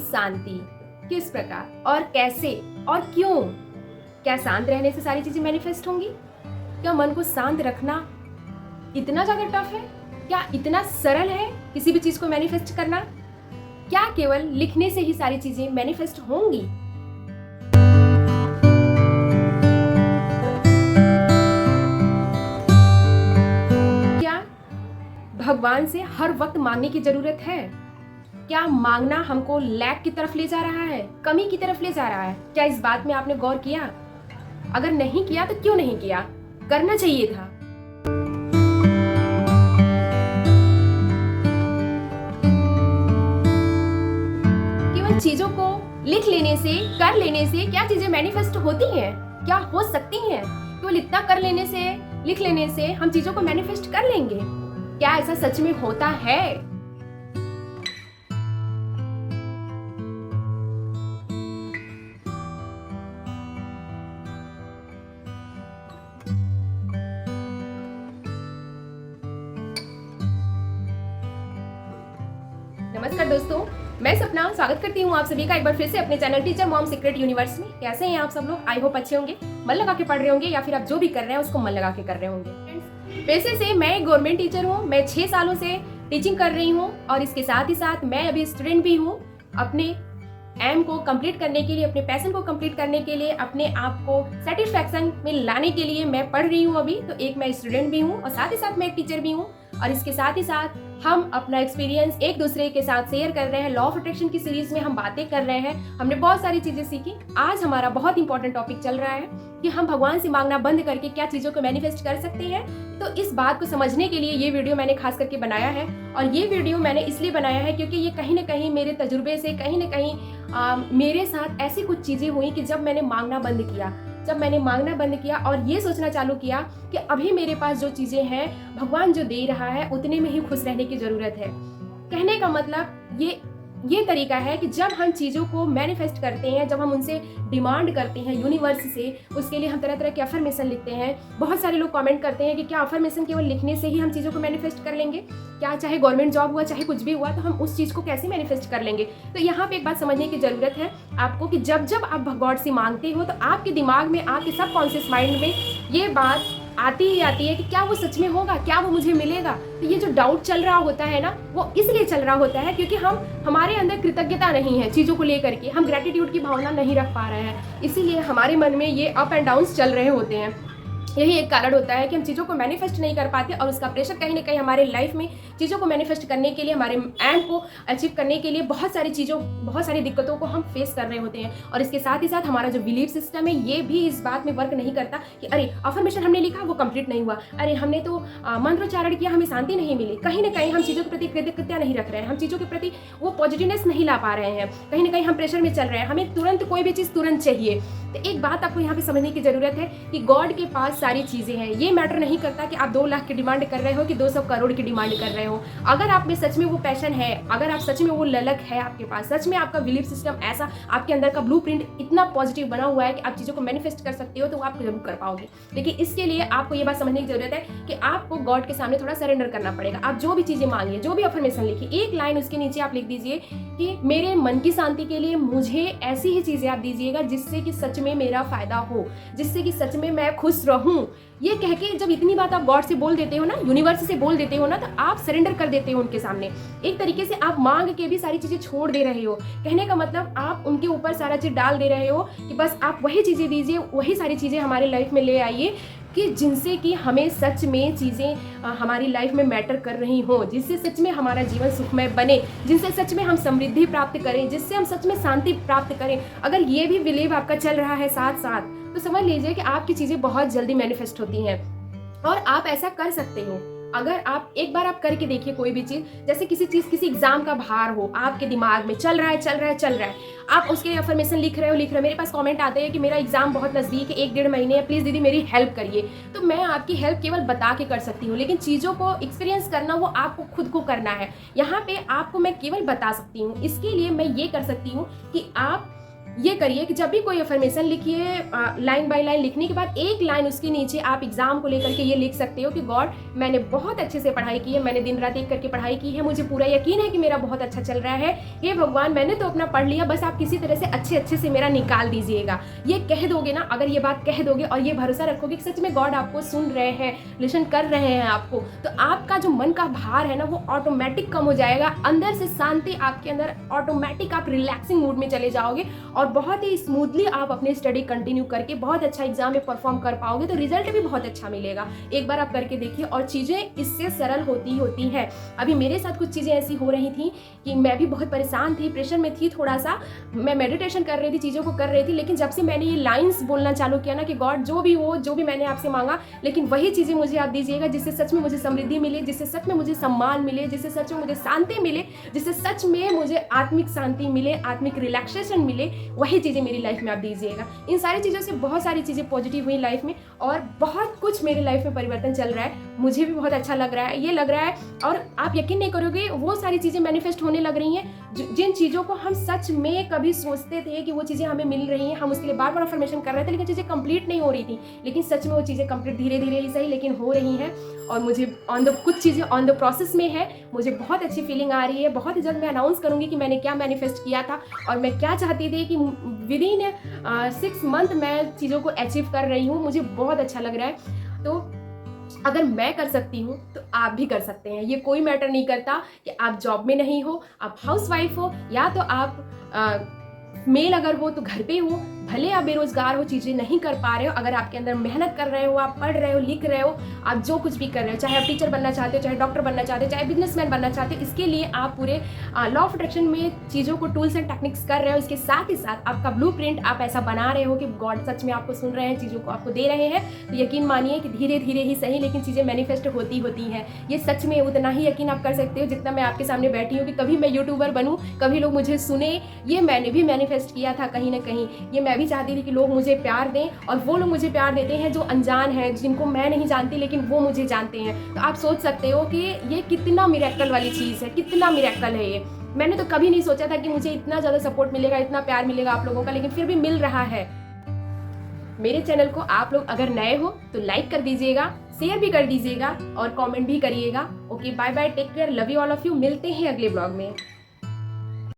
शांति किस प्रकार और कैसे और क्यों? क्या शांत रहने से सारी चीजें मैनिफेस्ट होंगी? क्या मन को शांत रखना इतना ज्यादा टफ है? क्या इतना सरल है किसी भी चीज को मैनिफेस्ट करना? क्या केवल लिखने से ही सारी चीजें मैनिफेस्ट होंगी? क्या भगवान से हर वक्त मांगने की जरूरत है? क्या मांगना हमको लैक की तरफ ले जा रहा है, कमी की तरफ ले जा रहा है? क्या इस बात में आपने गौर किया? अगर नहीं किया तो क्यों नहीं किया? करना चाहिए था। केवल चीजों को लिख लेने से, कर लेने से क्या चीजें मैनिफेस्ट होती हैं? क्या हो सकती हैं? केवल इतना कर लेने से, लिख लेने से हम चीजों को मैनिफेस्ट कर लेंगे? क्या ऐसा सच में होता है? नमस्कार दोस्तों, मैं सपना स्वागत करती हूँ आप सभी का एक बार फिर से अपने channel teacher mom secret universe में। कैसे हैं आप सब लोग? आई होप अच्छे होंगे, मन लगा के पढ़ रहे होंगे या फिर आप जो भी कर रहे हैं उसको मन लगा के कर रहे होंगे। वैसे से मैं एक गवर्नमेंट टीचर हूँ, मैं 6 सालों से टीचिंग कर रही हूँ और इसके साथ ही साथ मैं अभी स्टूडेंट भी हूँ। अपने एम को कंप्लीट करने के लिए, अपने पैशन को कंप्लीट करने के लिए, अपने आप को सेटिस्फैक्शन में लाने के लिए मैं पढ़ रही हूँ अभी। तो एक मैं स्टूडेंट भी हूँ और साथ ही साथ मैं एक टीचर भी हूँ। और इसके साथ ही साथ हम अपना एक्सपीरियंस एक दूसरे के साथ शेयर कर रहे हैं। लॉ ऑफ अट्रैक्शन की सीरीज में हम बातें कर रहे हैं, हमने बहुत सारी चीजें सीखी। आज हमारा बहुत इंपॉर्टेंट टॉपिक चल रहा है कि हम भगवान से मांगना बंद करके क्या चीजों को मैनिफेस्ट कर सकते हैं। तो इस बात को समझने के लिए ये वीडियो मैंने खास करके बनाया है। और ये वीडियो मैंने इसलिए बनाया है क्योंकि ये कहीं ना कहीं मेरे तजुर्बे से, कहीं ना कहीं मेरे साथ ऐसी कुछ चीजें हुई कि जब मैंने मांगना बंद किया और ये सोचना चालू किया कि अभी मेरे पास जो चीजें हैं भगवान जो दे रहा है उतने में ही खुश रहने की जरूरत है। कहने का मतलब ये तरीका है कि जब हम चीज़ों को मैनिफेस्ट करते हैं, जब हम उनसे डिमांड करते हैं यूनिवर्स से, उसके लिए हम तरह तरह के अफर्मेशन लिखते हैं। बहुत सारे लोग कमेंट करते हैं कि क्या अफर्मेशन केवल लिखने से ही हम चीज़ों को मैनिफेस्ट कर लेंगे? क्या चाहे गवर्नमेंट जॉब हुआ, चाहे कुछ भी हुआ, तो हम उस चीज़ को कैसे मैनिफेस्ट कर लेंगे? तो यहाँ पे एक बात समझने की ज़रूरत है आपको कि जब जब आप गॉड से मांगते हो तो आपके दिमाग में, आपके सबकॉन्शियस माइंड में ये बात आती है कि क्या वो सच में होगा, क्या वो मुझे मिलेगा? तो ये जो डाउट चल रहा होता है ना, वो इसलिए चल रहा होता है क्योंकि हमारे अंदर कृतज्ञता नहीं है चीज़ों को लेकर के, हम ग्रेटिट्यूड की भावना नहीं रख पा रहे हैं। इसीलिए हमारे मन में ये अप एंड डाउन्स चल रहे होते हैं। यही एक कारण होता है कि हम चीज़ों को मैनिफेस्ट नहीं कर पाते और उसका प्रेशर कहीं ना कहीं हमारे लाइफ में चीज़ों को मैनिफेस्ट करने के लिए, हमारे एम को अचीव करने के लिए बहुत सारी दिक्कतों को हम फेस कर रहे होते हैं। और इसके साथ ही साथ हमारा जो बिलीफ सिस्टम है ये भी इस बात में वर्क नहीं करता कि अरे अफर्मेशन हमने लिखा वो कंप्लीट नहीं हुआ, अरे हमने तो मंत्रोच्चारण किया हमें शांति नहीं मिली। कहीं ना कहीं हम चीज़ों के प्रति कृतज्ञता नहीं रख रहे हैं, हम चीज़ों के प्रति वो पॉजिटिवनेस नहीं ला पा रहे हैं। कहीं ना कहीं हम प्रेशर में चल रहे हैं, हमें तुरंत कोई भी चीज़ तुरंत चाहिए। तो एक बात आपको यहाँ पे समझने की जरूरत है कि गॉड के पास सारी चीजें हैं। ये मैटर नहीं करता कि आप 2 लाख की डिमांड कर रहे हो कि 200 करोड़ की डिमांड कर रहे हो। अगर आप में सच में वो पैशन है, अगर आप सच में वो ललक है आपके पास, सच में आपका बिलीफ सिस्टम ऐसा, आपके अंदर का ब्लूप्रिंट इतना पॉजिटिव बना हुआ है कि आप चीजों को मैनिफेस्ट कर सकते हो, तो आप जरूर कर पाओगे। लेकिन इसके लिए आपको ये बात समझने की जरूरत है कि आपको गॉड के सामने थोड़ा सरेंडर करना पड़ेगा। आप जो भी चीजें मांगिए, जो भी अफर्मेशन लिखिए, एक लाइन उसके नीचे आप लिख दीजिए कि मेरे मन की शांति के लिए मुझे ऐसी ही चीजें आप दीजिएगा जिससे कि सच में मेरा फायदा हो, जिससे कि सच में मैं खुश रहूं। ये कह के जब इतनी बात आप गॉड से बोल देते हो ना, यूनिवर्स से बोल देते हो ना, तो आप सरेंडर कर देते हो उनके सामने। एक तरीके से आप मांग के भी सारी चीजें छोड़ दे रहे हो। कहने का मतलब आप उनके ऊपर सारा चीज डाल दे रहे हो कि बस आप वही चीजें दीजिए, वही सारी चीजें हमारे लाइफ में ले आइए कि जिनसे कि हमें सच में चीज़ें हमारी लाइफ में मैटर कर रही हो, जिससे सच में हमारा जीवन सुखमय बने, जिनसे सच में हम समृद्धि प्राप्त करें, जिससे हम सच में शांति प्राप्त करें। अगर ये भी बिलीव आपका चल रहा है साथ साथ, तो समझ लीजिए कि आपकी चीज़ें बहुत जल्दी मैनिफेस्ट होती हैं। और आप ऐसा कर सकते हो अगर आप एक बार आप करके देखिए कोई भी चीज़। जैसे किसी एग्जाम का भार हो आपके दिमाग में, चल रहा है, आप उसके अफर्मेशन लिख रहे हो। मेरे पास कमेंट आते हैं कि मेरा एग्जाम बहुत नज़दीक है, 1-1.5 महीने है, प्लीज़ दीदी मेरी हेल्प करिए। तो मैं आपकी हेल्प केवल बता के कर सकती हूँ, लेकिन चीज़ों को एक्सपीरियंस करना वो आपको खुद को करना है। यहाँ पे आपको मैं केवल बता सकती हूँ। इसके लिए मैं ये कर सकती हूँ कि आप ये करिए कि जब भी कोई अफर्मेशन लिखिए, लाइन बाय लाइन लिखने के बाद एक लाइन उसके नीचे आप एग्जाम को लेकर के ये लिख सकते हो कि गॉड, मैंने बहुत अच्छे से पढ़ाई की है, मैंने दिन रात एक करके पढ़ाई की है, मुझे पूरा यकीन है कि मेरा बहुत अच्छा चल रहा है, हे भगवान मैंने तो अपना पढ़ लिया, बस आप किसी तरह से अच्छे से मेरा निकाल दीजिएगा। ये कह दोगे ना, अगर ये बात कह दोगे और ये भरोसा रखोगे कि सच में गॉड आपको सुन रहे हैं, लिसन कर रहे हैं आपको, तो आपका जो मन का भार है ना वो ऑटोमेटिक कम हो जाएगा, अंदर से शांति आपके अंदर ऑटोमेटिक, आप रिलैक्सिंग मूड में चले जाओगे और बहुत ही स्मूथली आप अपनी स्टडी कंटिन्यू करके बहुत अच्छा एग्जाम में परफॉर्म कर पाओगे, तो रिजल्ट भी बहुत अच्छा मिलेगा। एक बार आप करके देखिए और चीज़ें इससे सरल होती हैं। अभी मेरे साथ कुछ चीज़ें ऐसी हो रही थी कि मैं भी बहुत परेशान थी, प्रेशर में थी थोड़ा सा, मैं मेडिटेशन कर रही थी, चीज़ों को कर रही थी, लेकिन जब से मैंने ये लाइन्स बोलना चालू किया ना कि गॉड जो भी हो, जो भी मैंने आपसे मांगा, लेकिन वही चीज़ें मुझे आप दीजिएगा जिससे सच में मुझे समृद्धि मिले, जिससे सच में मुझे सम्मान मिले, जिससे सच में मुझे शांति मिले, जिससे सच में मुझे आत्मिक शांति मिले, आत्मिक रिलैक्सेशन मिले, वही चीज़ें मेरी लाइफ में आप दीजिएगा। इन सारी चीज़ों से बहुत सारी चीज़ें पॉजिटिव हुई लाइफ में और बहुत कुछ मेरे लाइफ में परिवर्तन चल रहा है, मुझे भी बहुत अच्छा लग रहा है, ये लग रहा है। और आप यकीन नहीं करोगे, वो सारी चीज़ें मैनिफेस्ट होने लग रही हैं जिन चीज़ों को हम सच में कभी सोचते थे कि वो चीज़ें हमें मिल रही हैं, हम उसके लिए बार बार अफर्मेशन कर रहे थे, लेकिन चीज़ें कंप्लीट नहीं हो रही थी, लेकिन सच में वो चीज़ें कंप्लीट धीरे धीरे ही सही लेकिन हो रही हैं। और मुझे कुछ चीज़ें ऑन द प्रोसेस में है, मुझे बहुत अच्छी फीलिंग आ रही है। बहुत ही जल्द मैं अनाउंस करूँगी कि मैंने क्या मैनिफेस्ट किया था और मैं क्या चाहती थी कि विदिन 6 मंथ मैं चीज़ों को अचीव कर रही हूँ। मुझे बहुत अच्छा लग रहा है। तो अगर मैं कर सकती हूँ तो आप भी कर सकते हैं। ये कोई मैटर नहीं करता कि आप जॉब में नहीं हो, आप हाउसवाइफ हो, या तो आप मेल अगर हो तो घर पे हो, भले आप बेरोजगार हो, चीज़ें नहीं कर पा रहे हो, अगर आपके अंदर मेहनत कर रहे हो, आप पढ़ रहे हो, लिख रहे हो, आप जो कुछ भी कर रहे हो, चाहे आप टीचर बनना चाहते हो, चाहे डॉक्टर बनना चाहते हो, चाहे बिजनेसमैन बनना चाहते हो, इसके लिए आप पूरे लॉ ऑफ अट्रैक्शन में चीज़ों को टूल्स एंड टेक्निक्स कर रहे हो। इसके साथ ही साथ आपका ब्लूप्रिंट आप ऐसा बना रहे हो कि गॉड सच में आपको सुन रहे हैं, चीज़ों को आपको दे रहे हैं। तो यकीन मानिए कि धीरे धीरे ही सही लेकिन चीज़ें मैनिफेस्ट होती हैं। ये सच में उतना ही यकीन आप कर सकते हो जितना मैं आपके सामने बैठी हूँ कि कभी मैं यूट्यूबर बनूँ, कभी लोग मुझे सुने। ये मैंने भी मैनिफेस्ट किया था कहीं ना कहीं। ये मैं भी चाहती थी कि लोग मुझे प्यार दें, और वो लोग मुझे प्यार देते हैं जो अनजान है, जिनको मैं नहीं जानती लेकिन वो मुझे जानते हैं। तो आप सोच सकते हो कि ये कितना मिरेकल वाली चीज़ है, कितना मिरेकल है ये। मैंने तो कभी नहीं सोचा था कि मुझे इतना ज़्यादा सपोर्ट मिलेगा, इतना प्यार मिलेगा आप लोगों का, लेकिन फिर भी मिल रहा है। मेरे चैनल को आप लोग अगर नए हो तो लाइक कर दीजिएगा, शेयर भी कर दीजिएगा और कमेंट भी करिएगा। Okay, bye bye, take care, love you all of you. मिलते हैं अगले ब्लॉग में।